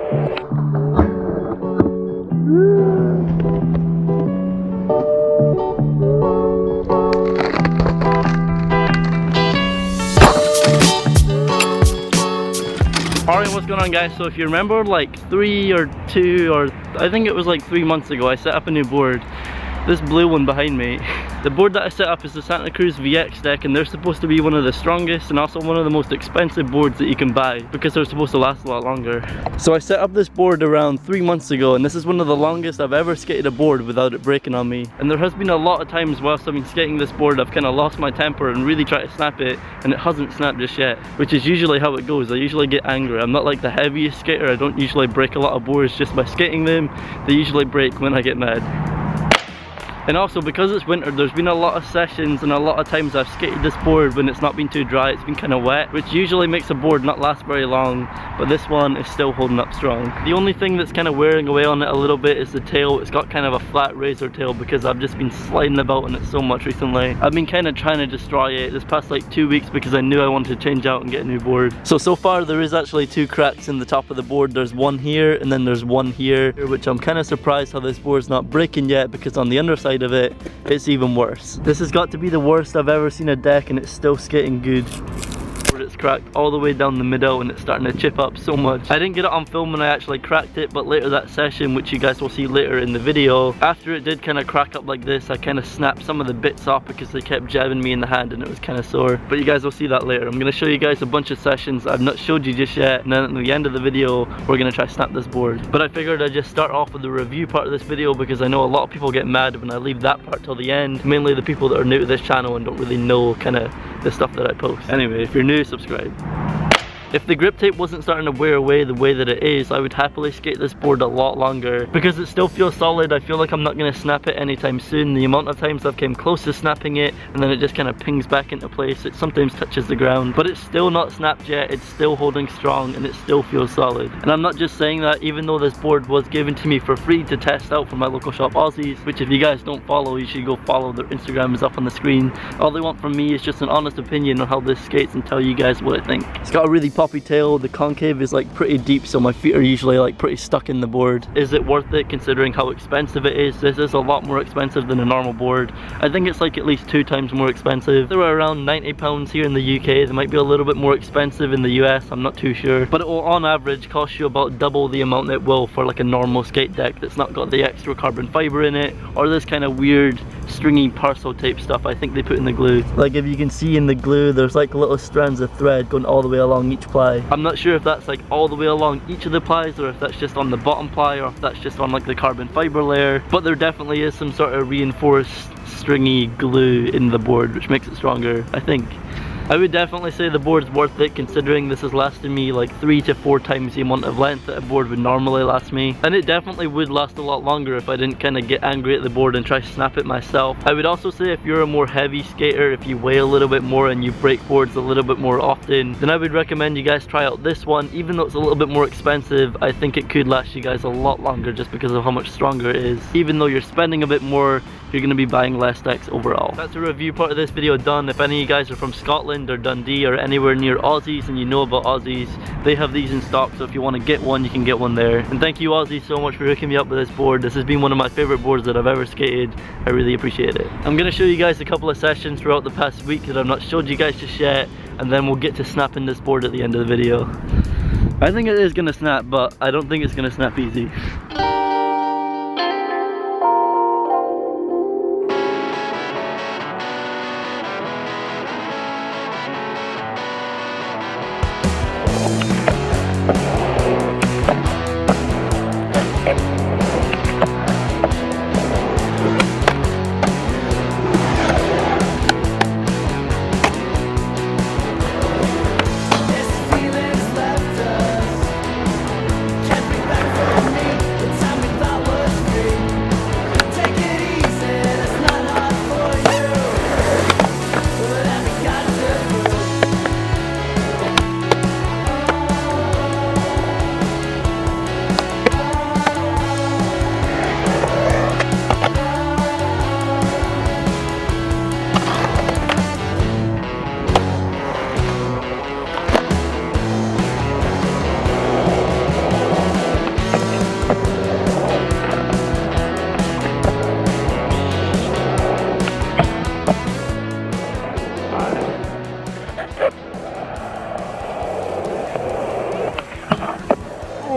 Arryn, what's going on, guys? So if you remember like 3 or 2 or I think it was like 3 months ago, I set up a new board. This blue one behind me. The board that I set up is the Santa Cruz VX deck, and they're supposed to be one of the strongest and also one of the most expensive boards that you can buy because they're supposed to last a lot longer. So I set up this board around 3 months ago, and this is one of the longest I've ever skated a board without it breaking on me. And there has been a lot of times whilst I've been skating this board I've kind of lost my temper and really tried to snap it, and it hasn't snapped just yet, which is usually how it goes. I usually get angry. I'm not like the heaviest skater. I don't usually break a lot of boards just by skating them. They usually break when I get mad. And also, because it's winter, there's been a lot of sessions and a lot of times I've skated this board when it's not been too dry. It's been kind of wet, which usually makes a board not last very long, but this one is still holding up strong. The only thing that's kind of wearing away on it a little bit is the tail. It's got kind of a flat razor tail because I've just been sliding about on it so much recently. I've been kind of trying to destroy it this past like 2 weeks because I knew I wanted to change out and get a new board. So far there is actually 2 cracks in the top of the board. There's one here and then there's one here, which I'm kind of surprised how this board's not breaking yet, because on the underside of it, it's even worse. This has got to be the worst I've ever seen a deck, and it's still skating good. It's cracked all the way down the middle and it's starting to chip up so much. I didn't get it on film when I actually cracked it, but later that session, which you guys will see later in the video, after it did kind of crack up like this, I kind of snapped some of the bits off because they kept jabbing me in the hand and it was kind of sore. But you guys will see that later. I'm going to show you guys a bunch of sessions I've not showed you just yet, and then at the end of the video we're going to try to snap this board. But I figured I'd just start off with the review part of this video because I know a lot of people get mad when I leave that part till the end, mainly the people that are new to this channel and don't really know kind of the stuff that I post. Anyway, if you're new, subscribe. If the grip tape wasn't starting to wear away the way that it is, I would happily skate this board a lot longer because it still feels solid. I feel like I'm not going to snap it anytime soon. The amount of times I've came close to snapping it and then it just kind of pings back into place. It sometimes touches the ground, but it's still not snapped yet. It's still holding strong and it still feels solid. And I'm not just saying that, even though this board was given to me for free to test out from my local shop Aussies, which if you guys don't follow, you should go follow. Their Instagram is up on the screen. All they want from me is just an honest opinion on how this skates and tell you guys what I think. It's got a really poppy tail. The concave is like pretty deep, so my feet are usually like pretty stuck in the board. Is it worth it considering how expensive it is? This is a lot more expensive than a normal board. I think it's like at least 2 times more expensive. They're around £90 here in the UK. They might be a little bit more expensive in the US, I'm not too sure. But it will on average cost you about double the amount it will for like a normal skate deck that's not got the extra carbon fiber in it, or this kind of weird stringy parcel tape stuff I think they put in the glue. Like if you can see in the glue, there's like little strands of thread going all the way along each ply. I'm not sure if that's like all the way along each of the plies, or if that's just on the bottom ply, or if that's just on like the carbon fiber layer, but there definitely is some sort of reinforced stringy glue in the board which makes it stronger, I think. I would definitely say the board's worth it considering this has lasted me like 3 to 4 times the amount of length that a board would normally last me. And it definitely would last a lot longer if I didn't kind of get angry at the board and try to snap it myself. I would also say if you're a more heavy skater, if you weigh a little bit more and you break boards a little bit more often, then I would recommend you guys try out this one. Even though it's a little bit more expensive, I think it could last you guys a lot longer just because of how much stronger it is. Even though you're spending a bit more, you're going to be buying less decks overall. That's the review part of this video done. If any of you guys are from Scotland or Dundee or anywhere near Aussies and you know about Aussies, they have these in stock, so if you want to get one, you can get one there. And thank you Aussies so much for hooking me up with this board. This has been one of my favorite boards that I've ever skated. I really appreciate it. I'm going to show you guys a couple of sessions throughout the past week that I've not showed you guys just yet, and then we'll get to snapping this board at the end of the video. I think it is going to snap, but I don't think it's going to snap easy. Time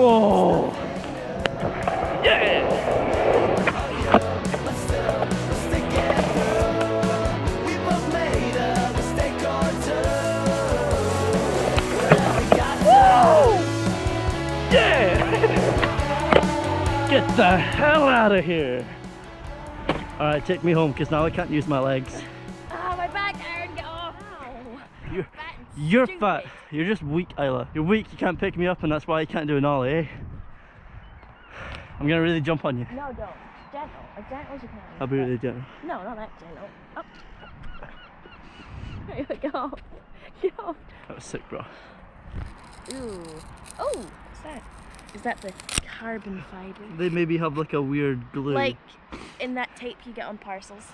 Whoa! Yeah! Get the hell out of here! Alright, take me home, because now I can't use my legs. Ah, my back, Arryn, get off! You're fat. You're just weak, Isla. You're weak, you can't pick me up, and that's why you can't do an ollie, eh? I'm gonna really jump on you. No, don't. Gentle. As gentle as you can. I'll be really gentle. No, not that gentle. Up. There you go. Get off. That was sick, bro. Ooh. Oh, what's that? Is that the carbon fibre? They maybe have like a weird glue. Like in that tape you get on parcels.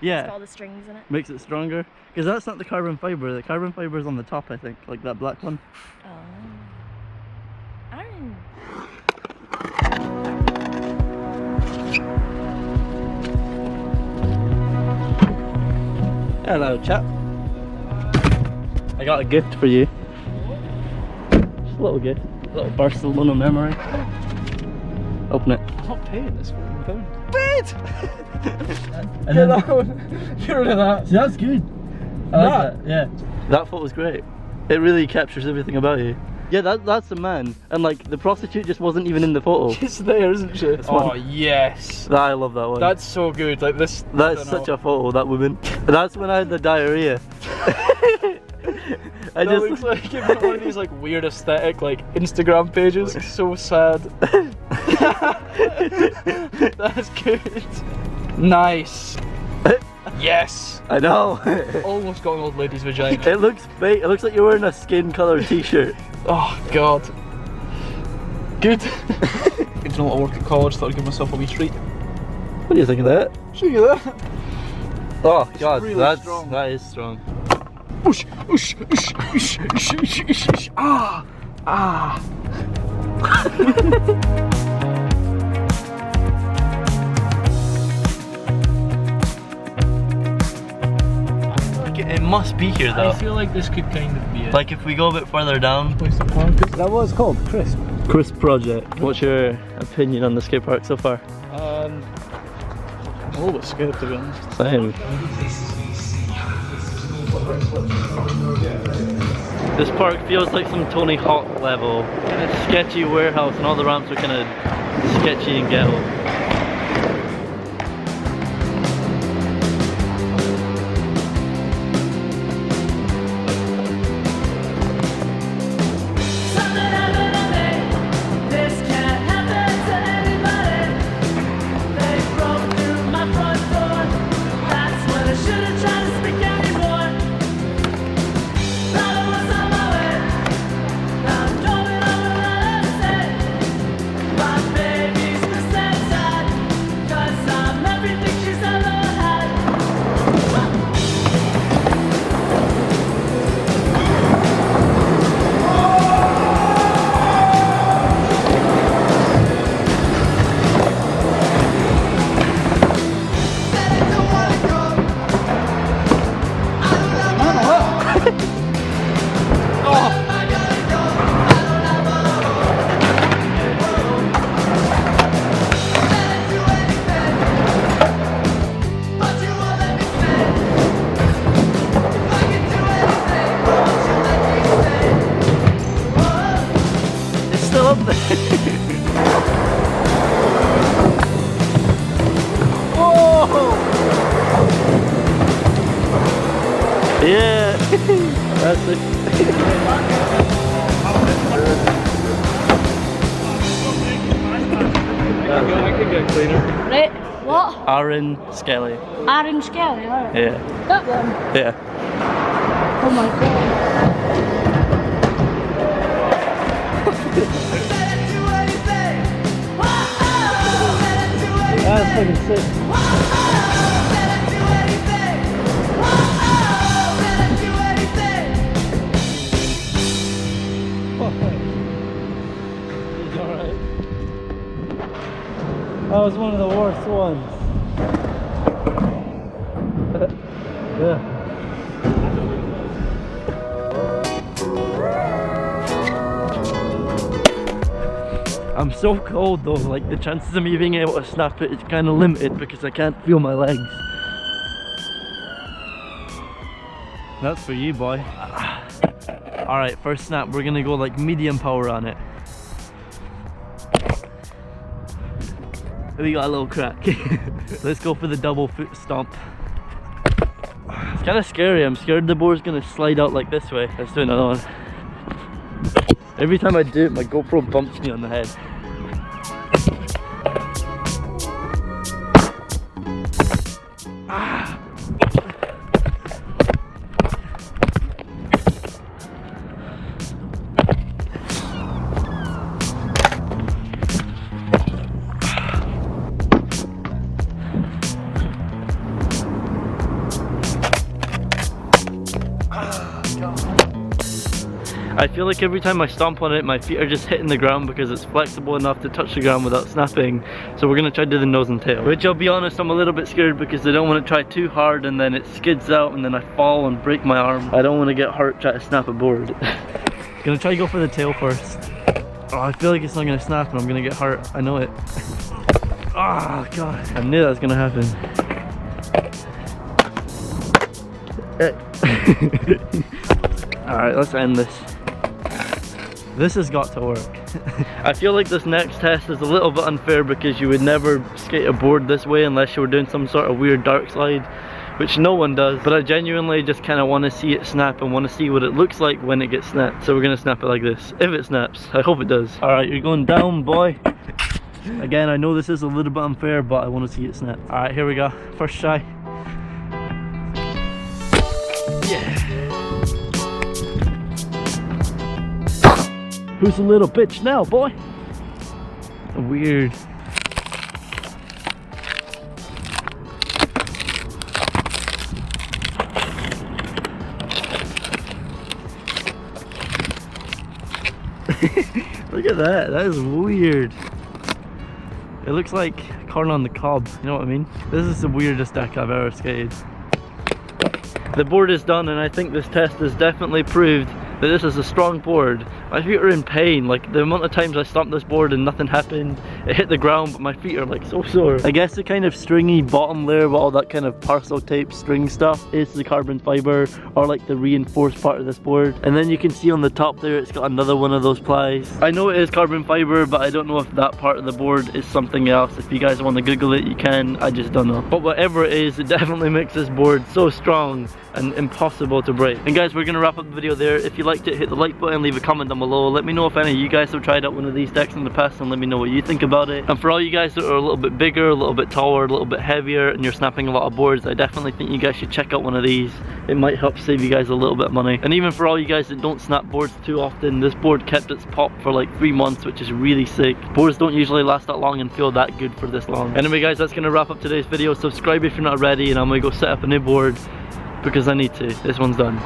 Yeah. It's got all the strings in it. Makes it stronger. Because that's not the carbon fibre. The carbon fibre is on the top, I think. Like that black one. Oh. Arryn. Hello, chap. I got a gift for you. Just a little gift. A little Barcelona memory. Open it. I'm not paying this £14. Wait! And then that one. Get rid of that. See, that's good. I like that. Yeah. That photo's great. It really captures everything about you. Yeah, that's the man. And like, the prostitute just wasn't even in the photo. She's there, isn't she? Oh, yes. I love that one. That's so good. Like this. That's such a photo, that woman. That's when I had the diarrhea. That looks like you've got one of these like weird aesthetic like Instagram pages. It's so sad. That's good. Nice. Yes. I know. Almost got an old lady's vagina. It looks fake. It looks like you're wearing a skin colour t-shirt. Oh god. Good. You know what, I work at college, thought I'd give myself a wee treat. What do you think of that? Show you that. Oh god, really that is strong. Oosh, oosh, oosh, oosh, oosh, oosh, oosh, oosh. Ah! Ah! It must be here though. I feel like this could kind of be it. Like if we go a bit further down. Place to park it. Is that what it's called? Crisp? Crisp Project. What's your opinion on the skate park so far? I'm a little bit scared to be honest. Same. This park feels like some Tony Hawk level. Kind of sketcy warehouse, and all the ramps are kind of sketcy and ghetto. Yeah, that's it. I can get cleaner. Right, what? Arryn, Skelly. Arryn Skelly, alright. Yeah. That one? Yeah. Oh my god. That's fucking sick. That was one of the worst ones. Yeah. I'm so cold though, like the chances of me being able to snap it is kind of limited because I can't feel my legs. That's for you, boy. Alright, first snap, we're gonna go like medium power on it. We got a little crack. Let's go for the double foot stomp. It's kind of scary. I'm scared the board's gonna slide out like this way. Let's do another one. Every time I do it, my GoPro bumps me on the head. I feel like every time I stomp on it, my feet are just hitting the ground because it's flexible enough to touch the ground without snapping. So we're gonna try to do the nose and tail, which I'll be honest, I'm a little bit scared because I don't want to try too hard and then it skids out and then I fall and break my arm. I don't want to get hurt trying to snap a board. Gonna try to go for the tail first. Oh, I feel like it's not gonna snap and I'm gonna get hurt. I know it. Oh god, I knew that was gonna happen. Alright, let's end this. This has got to work. I feel like this next test is a little bit unfair because you would never skate a board this way unless you were doing some sort of weird dark slide, which no one does. But I genuinely just kind of want to see it snap and want to see what it looks like when it gets snapped. So we're going to snap it like this. If it snaps, I hope it does. Alright, you're going down, boy. Again, I know this is a little bit unfair, but I want to see it snap. Alright, here we go. First try. Yeah. Who's a little bitch now, boy? Weird. Look at that, that is weird. It looks like corn on the cob, you know what I mean? This is the weirdest deck I've ever skated. The board is done and I think this test has definitely proved that this is a strong board. My feet are in pain, like the amount of times I stomped this board and nothing happened. It hit the ground but my feet are like so sore. I guess the kind of stringy bottom layer with all that kind of parcel tape string stuff is the carbon fiber or like the reinforced part of this board. And then you can see on the top there it's got another one of those plies. I know it is carbon fiber but I don't know if that part of the board is something else. If you guys want to Google it you can, I just don't know. But whatever it is, it definitely makes this board so strong and impossible to break. And guys, we're gonna wrap up the video there. If you liked it, hit the like button, leave a comment down below. Let me know if any of you guys have tried out one of these decks in the past and let me know what you think about it. And for all you guys that are a little bit bigger, a little bit taller, a little bit heavier and you're snapping a lot of boards, I definitely think you guys should check out one of these. It might help save you guys a little bit of money. And even for all you guys that don't snap boards too often, this board kept its pop for like 3 months, which is really sick. Boards don't usually last that long and feel that good for this long. Anyway guys, that's gonna wrap up today's video. Subscribe if you're not already and I'm gonna go set up a new board because I need to. This one's done.